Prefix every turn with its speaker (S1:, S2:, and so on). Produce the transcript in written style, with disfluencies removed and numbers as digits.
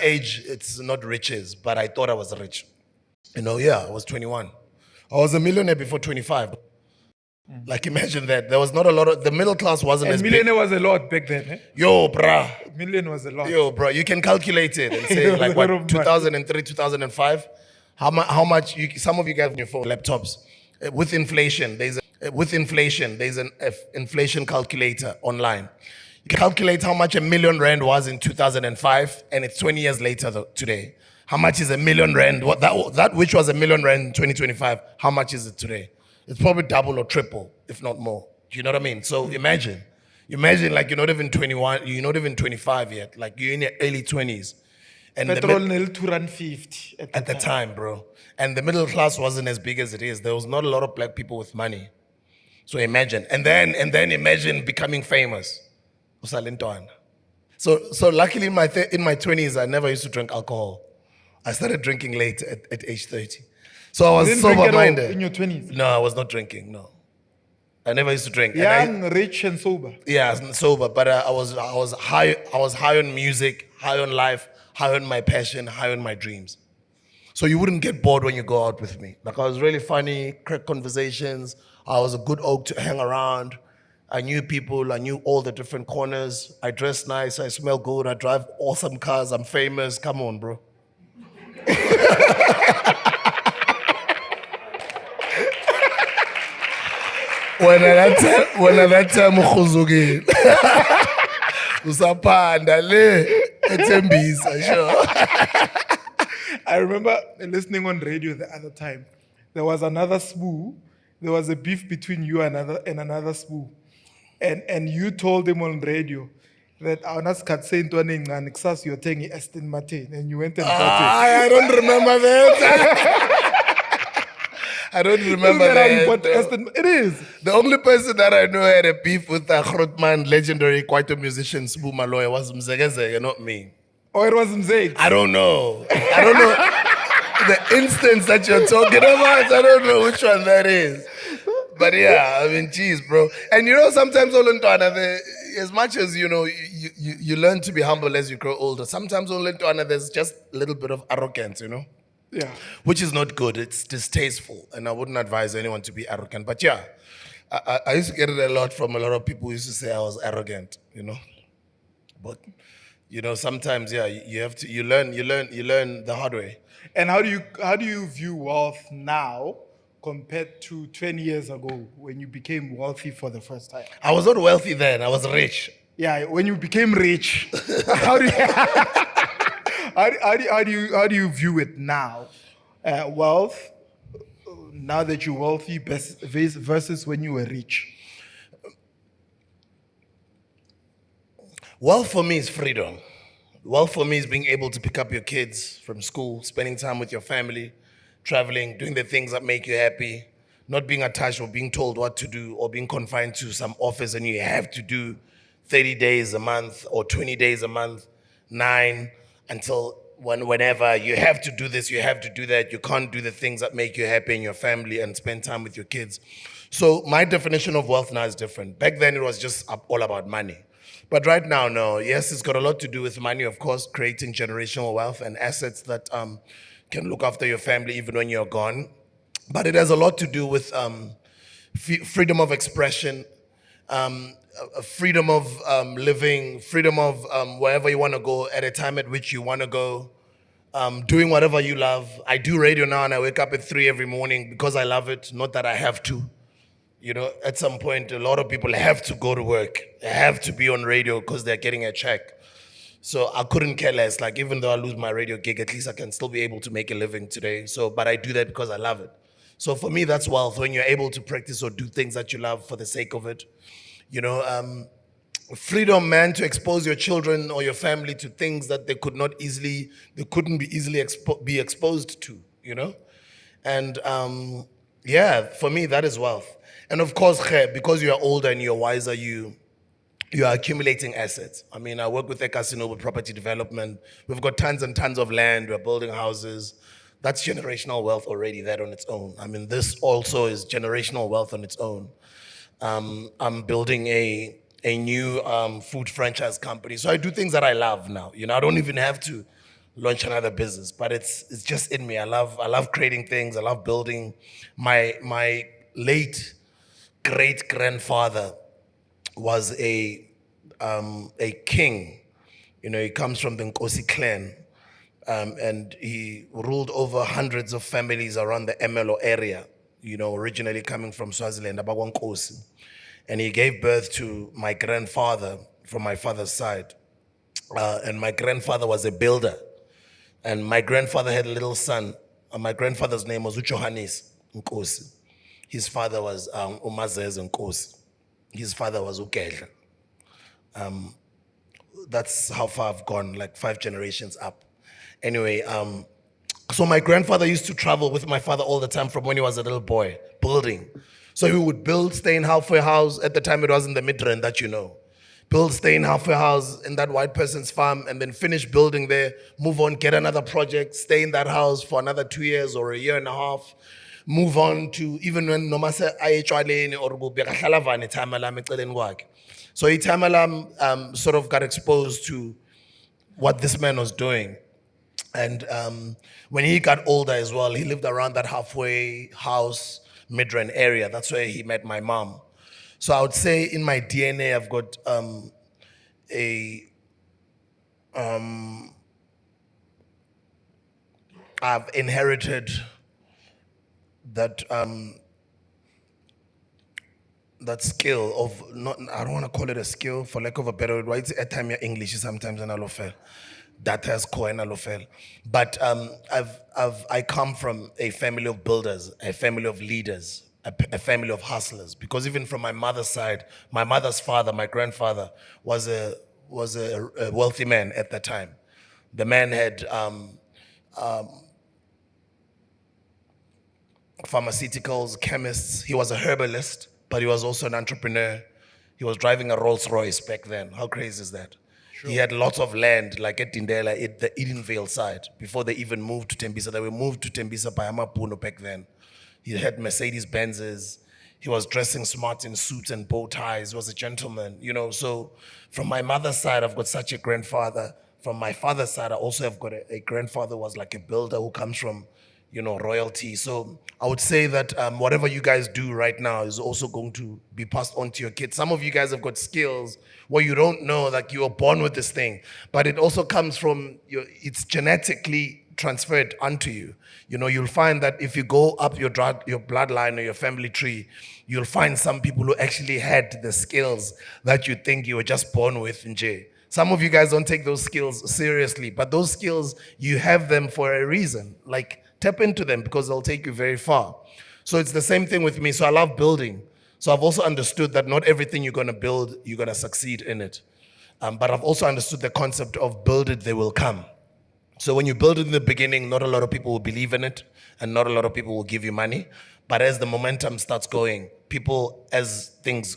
S1: Age, it's not riches, but I thought I was rich. Yeah, I was 21. I was a millionaire before 25. Like, imagine that. There was not a lot of, the middle class wasn't
S2: And
S1: as
S2: millionaire
S1: big.
S2: was a lot back then, eh?
S1: Yo, bruh.
S2: Million was a lot.
S1: Yo, bro, you can calculate it and say,
S2: It was
S1: like,
S2: a lot of
S1: what,
S2: money.
S1: 2003, 2005? How much, some of you guys on your phone, laptops, with inflation, there's an inflation calculator online. You can calculate how much R1,000,000 was in 2005, and it's 20 years later today. How much is R1,000,000? What that which was R1,000,000 in 2025, how much is it today? It's probably double or triple, if not more. Do you know what I mean? So imagine like you're not even 21, you're not even 25 yet. Like you're in your early 20s. And
S2: Petrol nearly 250
S1: at the time, bro. And the middle class wasn't as big as it is. There was not a lot of black people with money. So imagine. And then imagine becoming famous. So luckily in my 20s, I never used to drink alcohol. I started drinking late at age 30. So I was
S2: didn't drink at all
S1: sober-minded.
S2: in your 20s?
S1: No, I was not drinking, no. I never used to drink.
S2: Young, rich, and sober.
S1: Yeah, sober, but I was high on music, high on life, high on my passion, high on my dreams. So you wouldn't get bored when you go out with me. Like I was really funny, crack conversations. I was a good oak to hang around. I knew people, I knew all the different corners. I dress nice, I smell good, I drive awesome cars, I'm famous. Come on, bro. When that time ukhuzukile usaphanda le ethembisa sure.
S2: I remember listening on radio the other time. There was another spoo. There was a beef between you and another spoo. And you told him on radio that you're taking Aston Martin, and you went and bought
S1: I don't remember that. I don't remember that.
S2: It is.
S1: The only person that I know had a beef with the Grootman, legendary Kwaito musician Sbu Maloya, was Mzegezege, not me.
S2: Or it was Mzeg.
S1: I don't know. The instance that you're talking about, I don't know which one that is. But yeah, I mean, geez, bro. And sometimes as much as you learn to be humble as you grow older, sometimes there's just a little bit of arrogance,
S2: Yeah.
S1: Which is not good. It's distasteful, and I wouldn't advise anyone to be arrogant. But yeah, I used to get it a lot from a lot of people who used to say I was arrogant, But sometimes you learn the hard way.
S2: And how do you view wealth now compared to 20 years ago when you became wealthy for the first time?
S1: I was not wealthy then. I was rich.
S2: Yeah, when you became rich, how do you view it now? Wealth, now that you're wealthy versus when you were rich?
S1: Wealth for me is freedom. Wealth for me is being able to pick up your kids from school, spending time with your family, traveling, doing the things that make you happy, not being attached or being told what to do or being confined to some office and you have to do 30 days a month or 20 days a month, 9 until whenever you have to do this, you have to do that. You can't do the things that make you happy in your family and spend time with your kids. So my definition of wealth now is different. Back then it was just all about money. But right now, no. Yes, it's got a lot to do with money, of course, creating generational wealth and assets that can look after your family even when you're gone. But it has a lot to do with freedom of expression, freedom of living, freedom of wherever you want to go at a time at which you want to go, doing whatever you love. I do radio now and I wake up at 3 every morning because I love it, not that I have to. At some point, a lot of people have to go to work. They have to be on radio because they're getting a check. So I couldn't care less. Like, even though I lose my radio gig, at least I can still be able to make a living today. But I do that because I love it. So for me, that's wealth, when you're able to practice or do things that you love for the sake of it. Freedom, man, to expose your children or your family to things that they couldn't be easily be exposed to, And yeah, for me, that is wealth. And of course, because you are older and you're wiser, you are accumulating assets. I mean, I work with a casino with property development. We've got tons and tons of land. We're building houses. That's generational wealth already, that on its own. I mean, this also is generational wealth on its own. I'm building a new food franchise company. So I do things that I love now. I don't even have to launch another business. But it's just in me. I love creating things. I love building. My late great grandfather was a king. You know, he comes from the Nkosi clan, and he ruled over hundreds of families around the Emelo area. You know, originally coming from Swaziland, Abakwankosi, and he gave birth to my grandfather from my father's side. And my grandfather was a builder, and my grandfather had a little son. My grandfather's name was Uchohanis Nkosi. His father was Umazez Nkosi. His father was Ukehla. That's how far I've gone, like 5 generations up. Anyway, so my grandfather used to travel with my father all the time from when he was a little boy, building. So he would build, stay in halfway house. At the time, it was in the Midrand that you know. Build, stay in halfway house in that white person's farm, and then finish building there, move on, get another project, stay in that house for another 2 years or a year and a half, move on to even when nomase ayechwaleni or bekahlalavane tamalam eceleni kwakhe. So Itamalam sort of got exposed to what this man was doing. And when he got older as well, he lived around that halfway house, Midrand area. That's where he met my mom. So I would say in my DNA, I've got I've inherited that that skill of not, I don't want to call it a skill for lack of a better word. It's at time English sometimes and I fail. That has core and I fail. But I come from a family of builders, a family of leaders, a family of hustlers. Because even from my mother's side, my mother's father, my grandfather, was a wealthy man at the time. The man had pharmaceuticals, chemists. He was a herbalist, but he was also an entrepreneur. He was driving a Rolls Royce back then. How crazy is that? Sure. He had lots of land, like at Tindela, at the Edenvale side, before they even moved to Tembisa. They were moved to Tembisa by Amapuno back then. He had Mercedes Benzes. He was dressing smart in suits and bow ties. He was a gentleman, you know. So from my mother's side, I've got such a grandfather. From my father's side, I also have got a grandfather who was like a builder who comes from, you know, royalty. So I would say that whatever you guys do right now is also going to be passed on to your kids. Some of you guys have got skills where you don't know, like you were born with this thing, but it also comes from it's genetically transferred onto you. You know, you'll find that if you go up your bloodline or your family tree, you'll find some people who actually had the skills that you think you were just born with in J. Some of you guys don't take those skills seriously, but those skills, you have them for a reason. Like, tap into them because they'll take you very far. So it's the same thing with me. So I love building. So I've also understood that not everything you're going to build, you're going to succeed in it. But I've also understood the concept of build it, they will come. So when you build it in the beginning, not a lot of people will believe in it and not a lot of people will give you money. But as the momentum starts going, people, as things